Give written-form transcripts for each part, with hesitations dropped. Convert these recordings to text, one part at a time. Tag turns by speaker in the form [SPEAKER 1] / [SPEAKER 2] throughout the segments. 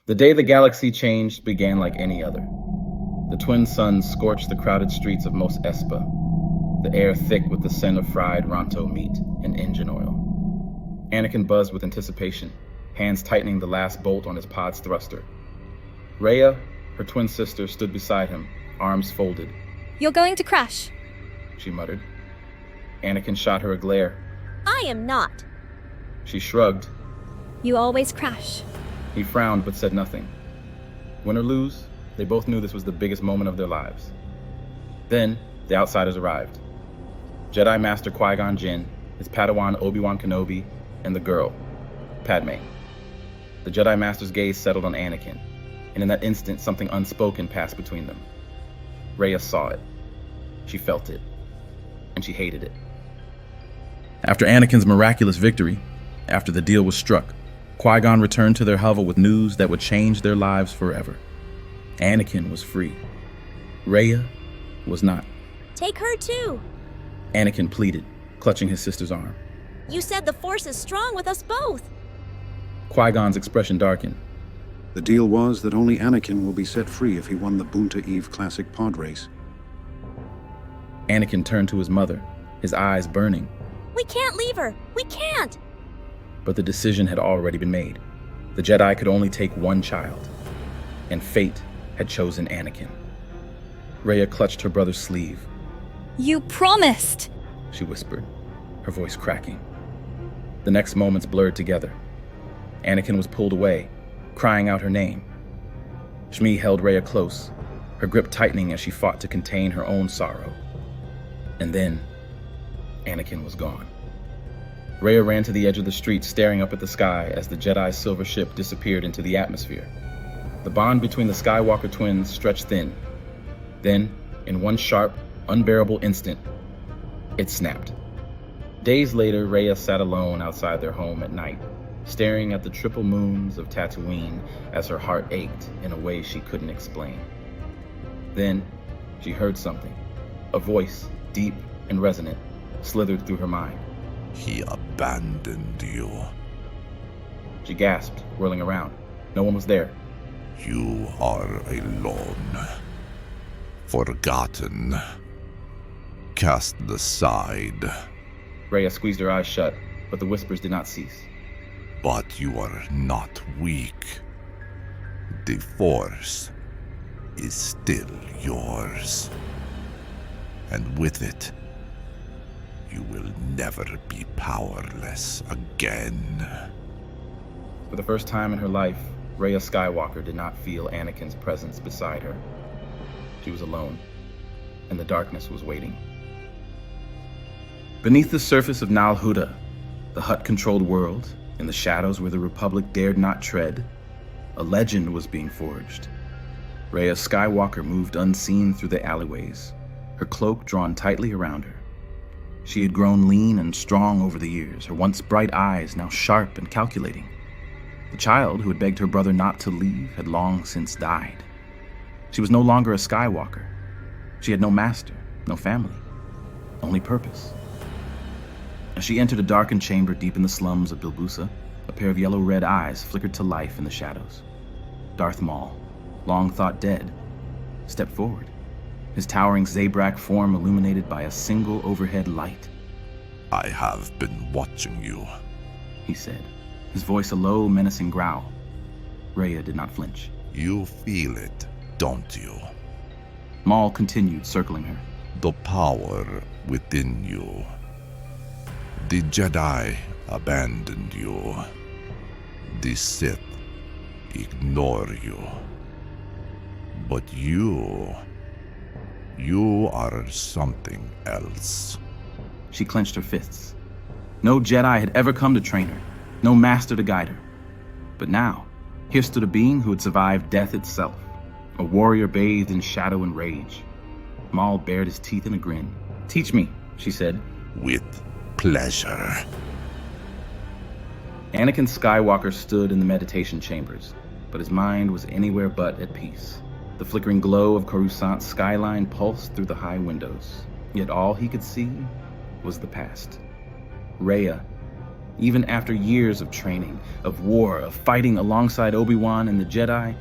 [SPEAKER 1] The day the galaxy changed began like any other. The twin suns scorched the crowded streets of Mos Espa, the air thick with the scent of fried Ronto meat and engine oil. Anakin buzzed with anticipation, hands tightening the last bolt on his pod's thruster. Rehea, her twin sister, stood beside him, arms folded.
[SPEAKER 2] "You're going to crash,"
[SPEAKER 1] she muttered. Anakin shot her a glare.
[SPEAKER 3] "I am not."
[SPEAKER 1] She shrugged.
[SPEAKER 2] "You always crash."
[SPEAKER 1] He frowned but said nothing. Win or lose, they both knew this was the biggest moment of their lives. Then, the outsiders arrived. Jedi Master Qui-Gon Jinn, his Padawan Obi-Wan Kenobi, and the girl, Padme. The Jedi Master's gaze settled on Anakin, and in that instant something unspoken passed between them. Rehea saw it. She felt it. And she hated it. After Anakin's miraculous victory, after the deal was struck, Qui-Gon returned to their hovel with news that would change their lives forever. Anakin was free. Rehea was not.
[SPEAKER 3] "Take her too."
[SPEAKER 1] Anakin pleaded, clutching his sister's arm.
[SPEAKER 3] "You said the Force is strong with us both."
[SPEAKER 1] Qui-Gon's expression darkened.
[SPEAKER 4] The deal was that only Anakin will be set free if he won the Boonta Eve Classic pod race.
[SPEAKER 1] Anakin turned to his mother, his eyes burning.
[SPEAKER 3] "We can't leave her. We can't."
[SPEAKER 1] But the decision had already been made. The Jedi could only take one child, and fate had chosen Anakin. Rehea clutched her brother's sleeve.
[SPEAKER 2] "You promised!"
[SPEAKER 1] she whispered, her voice cracking. The next moments blurred together. Anakin was pulled away, crying out her name. Shmi held Rehea close, her grip tightening as she fought to contain her own sorrow. And then, Anakin was gone. Rehea ran to the edge of the street, staring up at the sky as the Jedi's silver ship disappeared into the atmosphere. The bond between the Skywalker twins stretched thin. Then, in one sharp, unbearable instant, it snapped. Days later, Rehea sat alone outside their home at night, staring at the triple moons of Tatooine as her heart ached in a way she couldn't explain. Then, she heard something. A voice, deep and resonant, slithered through her mind.
[SPEAKER 5] "He abandoned you.
[SPEAKER 1] She gasped, whirling around. No one was there.
[SPEAKER 5] You are alone. Forgotten. Cast aside.
[SPEAKER 1] Rehea squeezed her eyes shut, but the whispers did not cease.
[SPEAKER 5] But you are not weak. The Force is still yours. And with it, you will never be powerless again."
[SPEAKER 1] For the first time in her life, Rehea Skywalker did not feel Anakin's presence beside her. She was alone, and the darkness was waiting. Beneath the surface of Nal Hutta, the Hutt-controlled world, in the shadows where the Republic dared not tread, a legend was being forged. Rehea Skywalker moved unseen through the alleyways, her cloak drawn tightly around her. She had grown lean and strong over the years, her once bright eyes now sharp and calculating. The child who had begged her brother not to leave had long since died. She was no longer a Skywalker. She had no master, no family, only purpose. As she entered a darkened chamber deep in the slums of Bilbusa, a pair of yellow-red eyes flickered to life in the shadows. Darth Maul, long thought dead, stepped forward, his towering Zabrak form illuminated by a single overhead light.
[SPEAKER 5] "I have been watching you,"
[SPEAKER 1] he said, his voice a low, menacing growl. Rehea did not flinch.
[SPEAKER 5] "You feel it, don't you?
[SPEAKER 1] Maul continued, circling her.
[SPEAKER 5] The power within you. The Jedi abandoned you. The Sith ignore you. But you are something else."
[SPEAKER 1] She clenched her fists. No Jedi had ever come to train her, no master to guide her. But now, here stood a being who had survived death itself, a warrior bathed in shadow and rage. Maul bared his teeth in a grin. "Teach me," she said.
[SPEAKER 5] "With pleasure."
[SPEAKER 1] Anakin Skywalker stood in the meditation chambers, but his mind was anywhere but at peace. The flickering glow of Coruscant's skyline pulsed through the high windows, yet all he could see was the past. Rehea, Even after years of training, of war, of fighting alongside Obi-Wan and the Jedi,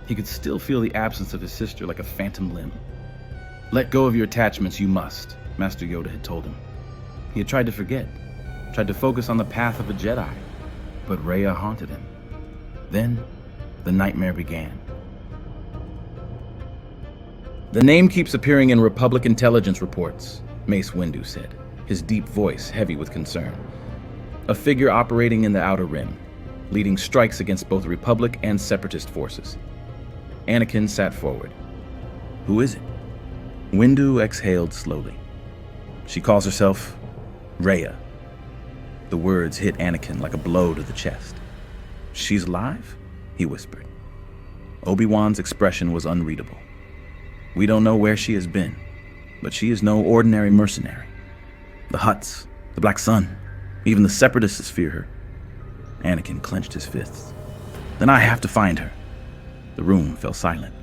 [SPEAKER 1] he could still feel the absence of his sister like a phantom limb. Let go of your attachments, you must, Master Yoda had told him. He had tried to forget, tried to focus on the path of a Jedi, but Rehea haunted him. Then, the nightmare began. The name keeps appearing in Republic intelligence reports, Mace Windu said, his deep voice heavy with concern. A figure operating in the Outer Rim, leading strikes against both Republic and Separatist forces. Anakin sat forward. Who is it? Windu exhaled slowly. She calls herself Rehea. The words hit Anakin like a blow to the chest. She's alive? He whispered. Obi-Wan's expression was unreadable. We don't know where she has been, but she is no ordinary mercenary. The Hutts, the Black Sun, even the Separatists fear her. Anakin clenched his fists. Then I have to find her. The room fell silent.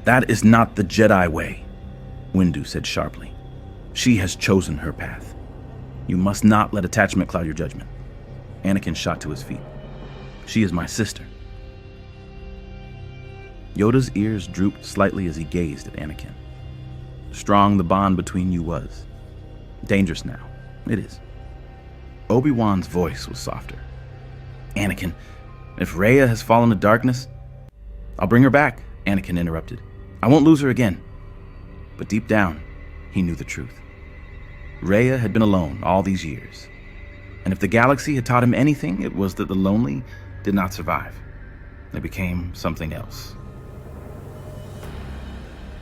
[SPEAKER 1] That is not the Jedi way, Windu said sharply. She has chosen her path. You must not let attachment cloud your judgment. Anakin shot to his feet. She is my sister. Yoda's ears drooped slightly as he gazed at Anakin. Strong the bond between you was. Dangerous now. It is. Obi-Wan's voice was softer. Anakin, if Rehea has fallen to darkness, I'll bring her back, Anakin interrupted. I won't lose her again. But deep down, he knew the truth. Rehea had been alone all these years. And if the galaxy had taught him anything, it was that the lonely did not survive. They became something else.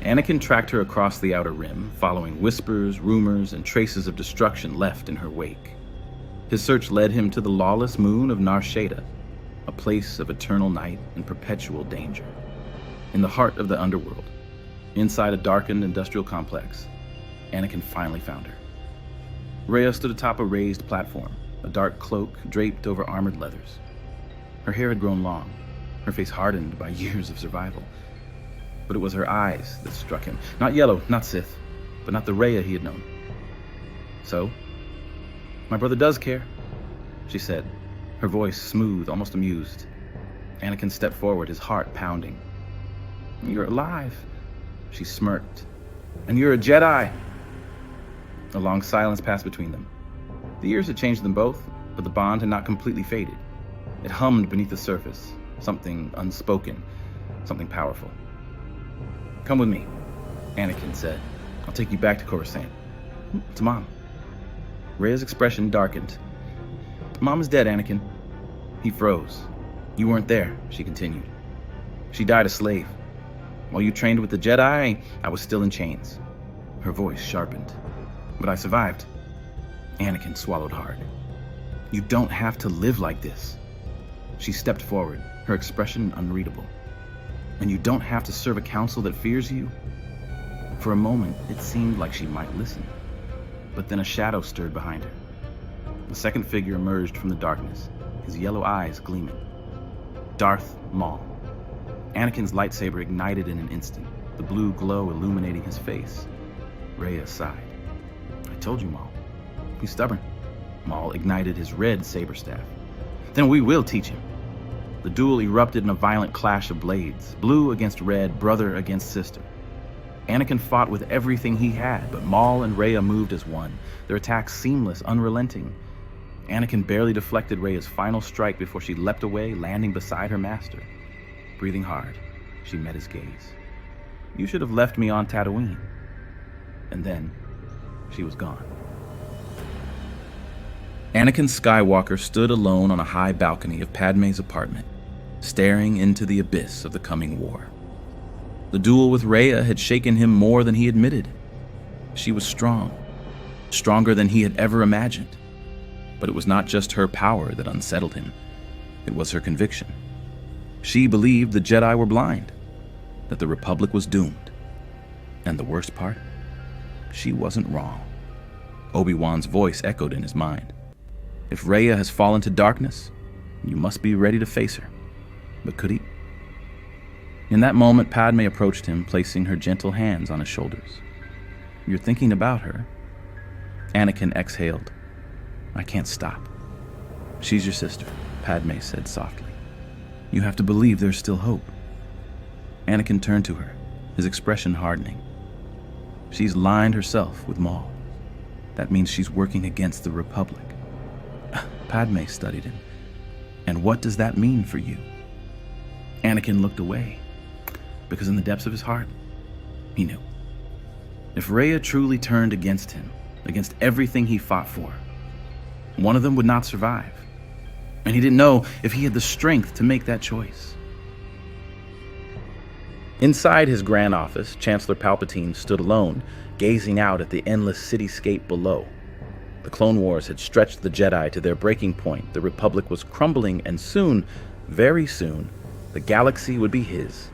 [SPEAKER 1] Anakin tracked her across the Outer Rim, following whispers, rumors, and traces of destruction left in her wake. His search led him to the lawless moon of Nar Shaddaa, a place of eternal night and perpetual danger. In the heart of the underworld, inside a darkened industrial complex, Anakin finally found her. Rehea stood atop a raised platform, a dark cloak draped over armored leathers. Her hair had grown long, her face hardened by years of survival. But it was her eyes that struck him. Not yellow, not Sith, but not the Rehea he had known. So, my brother does care, she said, her voice smooth, almost amused. Anakin stepped forward, his heart pounding. You're alive, she smirked. And you're a Jedi. A long silence passed between them. The years had changed them both, but the bond had not completely faded. It hummed beneath the surface, something unspoken, something powerful. Come with me, Anakin said. I'll take you back to Coruscant. To Mom. Rhea's expression darkened. Mom is dead, Anakin. He froze. You weren't there, she continued. She died a slave. While you trained with the Jedi, I was still in chains. Her voice sharpened. But I survived. Anakin swallowed hard. You don't have to live like this. She stepped forward, her expression unreadable. And you don't have to serve a council that fears you. For a moment, it seemed like she might listen. But then a shadow stirred behind her. A second figure emerged from the darkness, his yellow eyes gleaming. Darth Maul. Anakin's lightsaber ignited in an instant, the blue glow illuminating his face. Rehea sighed. I told you, Maul. He's stubborn. Maul ignited his red saber staff. Then we will teach him. The duel erupted in a violent clash of blades, blue against red, brother against sister. Anakin fought with everything he had, but Maul and Rehea moved as one, their attacks seamless, unrelenting. Anakin barely deflected Rhea's final strike before she leapt away, landing beside her master. Breathing hard, she met his gaze. You should have left me on Tatooine. And then, she was gone. Anakin Skywalker stood alone on a high balcony of Padme's apartment, staring into the abyss of the coming war. The duel with Rehea had shaken him more than he admitted. She was strong, stronger than he had ever imagined. But it was not just her power that unsettled him. It was her conviction. She believed the Jedi were blind, that the Republic was doomed. And the worst part? She wasn't wrong. Obi-Wan's voice echoed in his mind. If Rehea has fallen to darkness, you must be ready to face her. But could he? In that moment, Padme approached him, placing her gentle hands on his shoulders. You're thinking about her. Anakin exhaled. I can't stop. She's your sister, Padme said softly. You have to believe there's still hope. Anakin turned to her, his expression hardening. She's aligned herself with Maul. That means she's working against the Republic. Padme studied him. And what does that mean for you? Anakin looked away, because in the depths of his heart, he knew. If Rhea truly turned against him, against everything he fought for, one of them would not survive. And he didn't know if he had the strength to make that choice. Inside his grand office, Chancellor Palpatine stood alone, gazing out at the endless cityscape below. The Clone Wars had stretched the Jedi to their breaking point. The Republic was crumbling, and soon, very soon, the galaxy would be his.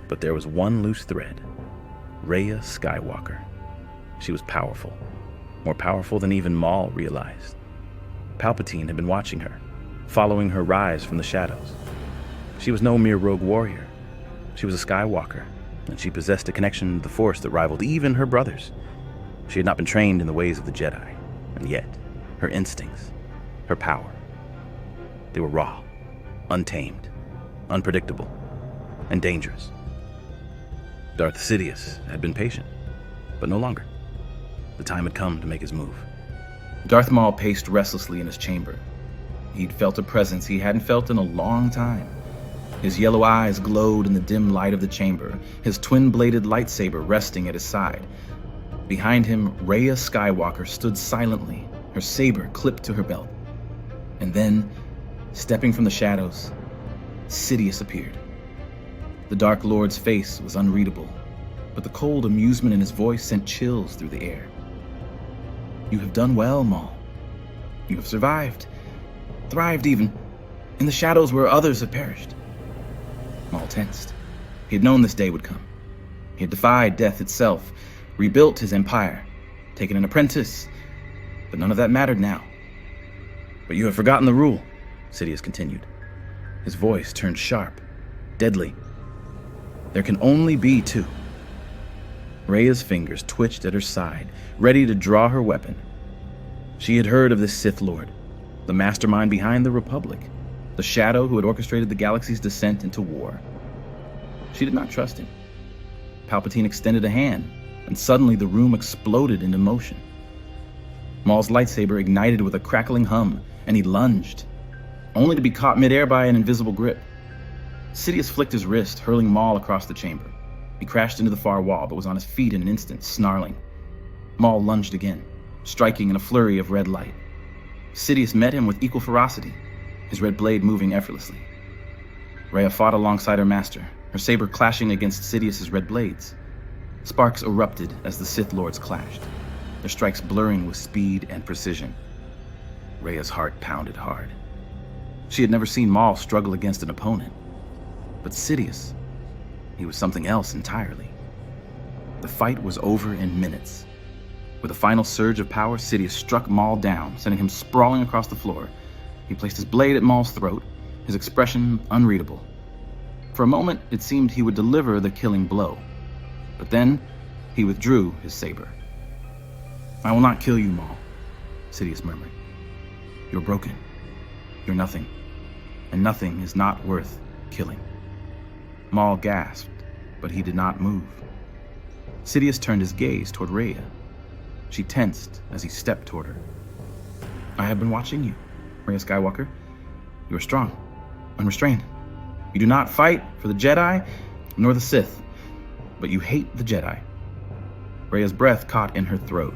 [SPEAKER 1] But there was one loose thread. Rehea Skywalker. She was powerful. More powerful than even Maul realized. Palpatine had been watching her, following her rise from the shadows. She was no mere rogue warrior. She was a Skywalker, and she possessed a connection to the Force that rivaled even her brothers. She had not been trained in the ways of the Jedi, and yet, her instincts, her power, they were raw, untamed, unpredictable, and dangerous. Darth Sidious had been patient, but no longer. The time had come to make his move. Darth Maul paced restlessly in his chamber. He'd felt a presence he hadn't felt in a long time. His yellow eyes glowed in the dim light of the chamber, his twin-bladed lightsaber resting at his side. Behind him, Rehea Skywalker stood silently, her saber clipped to her belt. And then, stepping from the shadows, Sidious appeared. The Dark Lord's face was unreadable, but the cold amusement in his voice sent chills through the air. You have done well, Maul. You have survived, thrived even, in the shadows where others have perished. Maul tensed. He had known this day would come. He had defied death itself, rebuilt his empire, taken an apprentice, but none of that mattered now. But you have forgotten the rule, Sidious continued. His voice turned sharp, deadly. There can only be two. Rhea's fingers twitched at her side, ready to draw her weapon. She had heard of this Sith Lord, the mastermind behind the Republic, the shadow who had orchestrated the galaxy's descent into war. She did not trust him. Palpatine extended a hand, and suddenly the room exploded into motion. Maul's lightsaber ignited with a crackling hum, and he lunged, only to be caught midair by an invisible grip. Sidious flicked his wrist, hurling Maul across the chamber. He crashed into the far wall, but was on his feet in an instant, snarling. Maul lunged again, striking in a flurry of red light. Sidious met him with equal ferocity, his red blade moving effortlessly. Rhea fought alongside her master, her saber clashing against Sidious's red blades. Sparks erupted as the Sith Lords clashed, their strikes blurring with speed and precision. Rhea's heart pounded hard. She had never seen Maul struggle against an opponent. But Sidious, he was something else entirely. The fight was over in minutes. With a final surge of power, Sidious struck Maul down, sending him sprawling across the floor. He placed his blade at Maul's throat, his expression unreadable. For a moment, it seemed he would deliver the killing blow. But then, he withdrew his saber. I will not kill you, Maul, Sidious murmured. You're broken. You're nothing. And nothing is not worth killing. Maul gasped, but he did not move. Sidious turned his gaze toward Rhea. She tensed as he stepped toward her. I have been watching you, Rhea Skywalker. You are strong, unrestrained. You do not fight for the Jedi nor the Sith, but you hate the Jedi. Rhea's breath caught in her throat.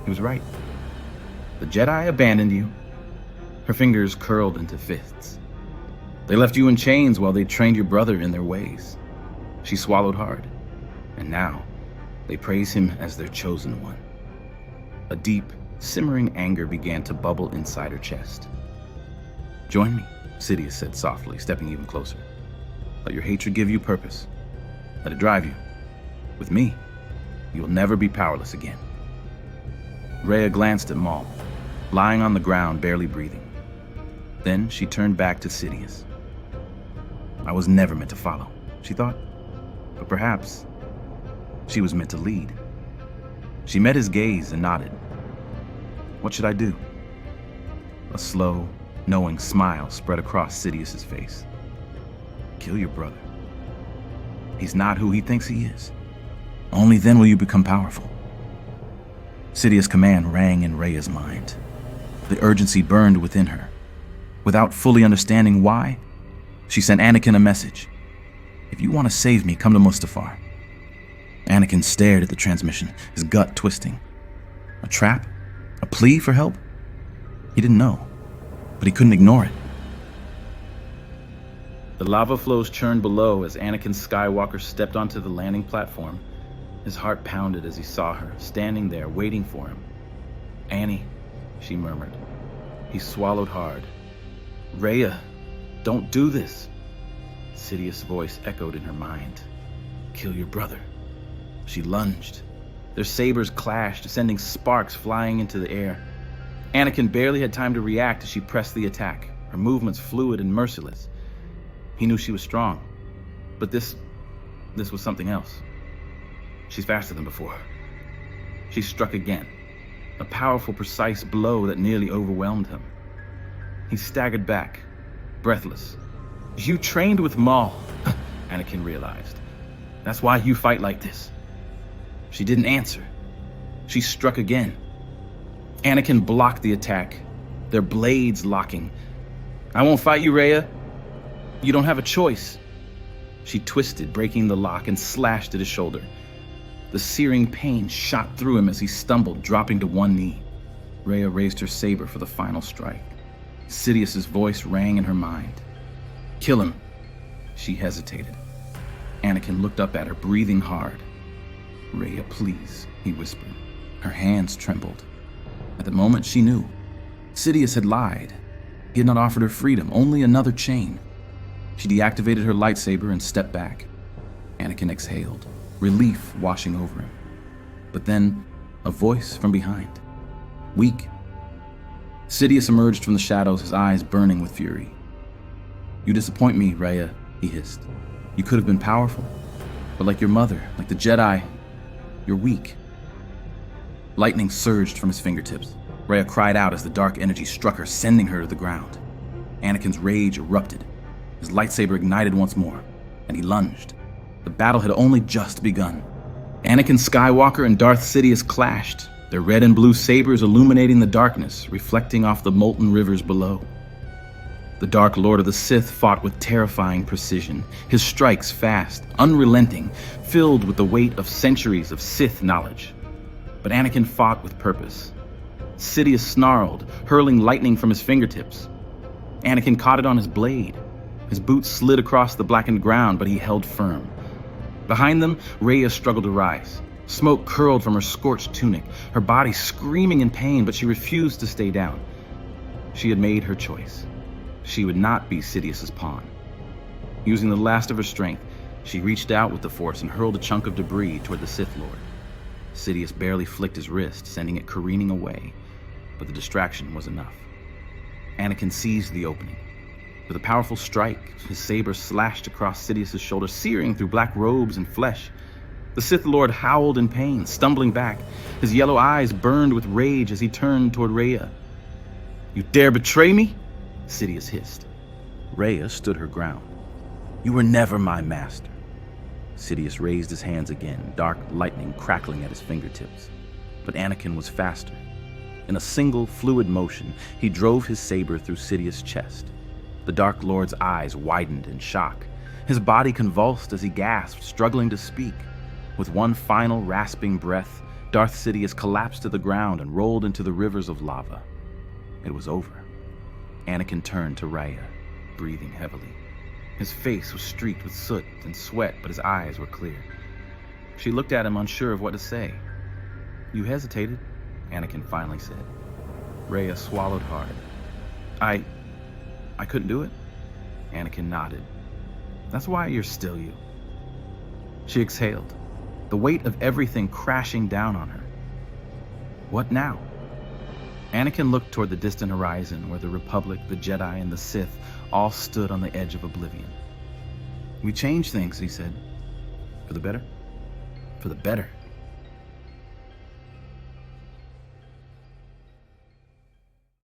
[SPEAKER 1] He was right. The Jedi abandoned you. Her fingers curled into fists. They left you in chains while they trained your brother in their ways. She swallowed hard, and now they praise him as their chosen one. A deep, simmering anger began to bubble inside her chest. Join me, Sidious said softly, stepping even closer. Let your hatred give you purpose. Let it drive you. With me, you will never be powerless again. Rhea glanced at Maul, lying on the ground, barely breathing. Then she turned back to Sidious. I was never meant to follow, she thought. But perhaps she was meant to lead. She met his gaze and nodded. What should I do? A slow, knowing smile spread across Sidious's face. Kill your brother. He's not who he thinks he is. Only then will you become powerful. Sidious' command rang in Rhea's mind. The urgency burned within her. Without fully understanding why, she sent Anakin a message. If you want to save me, come to Mustafar. Anakin stared at the transmission, his gut twisting. A trap? A plea for help? He didn't know, but he couldn't ignore it. The lava flows churned below as Anakin Skywalker stepped onto the landing platform. His heart pounded as he saw her, standing there, waiting for him. "Annie," she murmured. He swallowed hard. "Rhea, don't do this." Sidious' voice echoed in her mind. "Kill your brother." She lunged. Their sabers clashed, sending sparks flying into the air. Anakin barely had time to react as she pressed the attack, her movements fluid and merciless. He knew she was strong, but this was something else. She's faster than before. She struck again, a powerful, precise blow that nearly overwhelmed him. He staggered back, breathless. "You trained with Maul," Anakin realized. "That's why you fight like this." She didn't answer. She struck again. Anakin blocked the attack, their blades locking. "I won't fight you, Rhea. You don't have a choice." She twisted, breaking the lock, and slashed at his shoulder. The searing pain shot through him as he stumbled, dropping to one knee. Rhea raised her saber for the final strike. Sidious's voice rang in her mind. "Kill him." She hesitated. Anakin looked up at her, breathing hard. "Rhea, please," he whispered. Her hands trembled. At the moment, she knew. Sidious had lied. He had not offered her freedom, only another chain. She deactivated her lightsaber and stepped back. Anakin exhaled, relief washing over him. But then, a voice from behind. Weak. Sidious emerged from the shadows, his eyes burning with fury. "You disappoint me, Rhea," he hissed. "You could have been powerful, but like your mother, like the Jedi, you're weak." Lightning surged from his fingertips. Rhea cried out as the dark energy struck her, sending her to the ground. Anakin's rage erupted. His lightsaber ignited once more, and he lunged. The battle had only just begun. Anakin Skywalker and Darth Sidious clashed, their red and blue sabers illuminating the darkness, reflecting off the molten rivers below. The Dark Lord of the Sith fought with terrifying precision, his strikes fast, unrelenting, filled with the weight of centuries of Sith knowledge. But Anakin fought with purpose. Sidious snarled, hurling lightning from his fingertips. Anakin caught it on his blade. His boots slid across the blackened ground, but he held firm. Behind them, Rhea struggled to rise. Smoke curled from her scorched tunic, her body screaming in pain, but she refused to stay down. She had made her choice. She would not be Sidious's pawn. Using the last of her strength, she reached out with the Force and hurled a chunk of debris toward the Sith Lord. Sidious barely flicked his wrist, sending it careening away, but the distraction was enough. Anakin seized the opening. With a powerful strike, his saber slashed across Sidious's shoulder, searing through black robes and flesh. The Sith Lord howled in pain, stumbling back. His yellow eyes burned with rage as he turned toward Rhea. "You dare betray me?" Sidious hissed. Rhea stood her ground. "You were never my master." Sidious raised his hands again, dark lightning crackling at his fingertips. But Anakin was faster. In a single, fluid motion, he drove his saber through Sidious's chest. The Dark Lord's eyes widened in shock. His body convulsed as he gasped, struggling to speak. With one final rasping breath, Darth Sidious collapsed to the ground and rolled into the rivers of lava. It was over. Anakin turned to Rhea, breathing heavily. His face was streaked with soot and sweat, but his eyes were clear. She looked at him, unsure of what to say. "You hesitated," Anakin finally said. Rhea swallowed hard. I couldn't do it?" Anakin nodded. "That's why you're still you." She exhaled, the weight of everything crashing down on her. "What now?" Anakin looked toward the distant horizon where the Republic, the Jedi, and the Sith all stood on the edge of oblivion. "We changed things," he said. "For the better?" "For the better."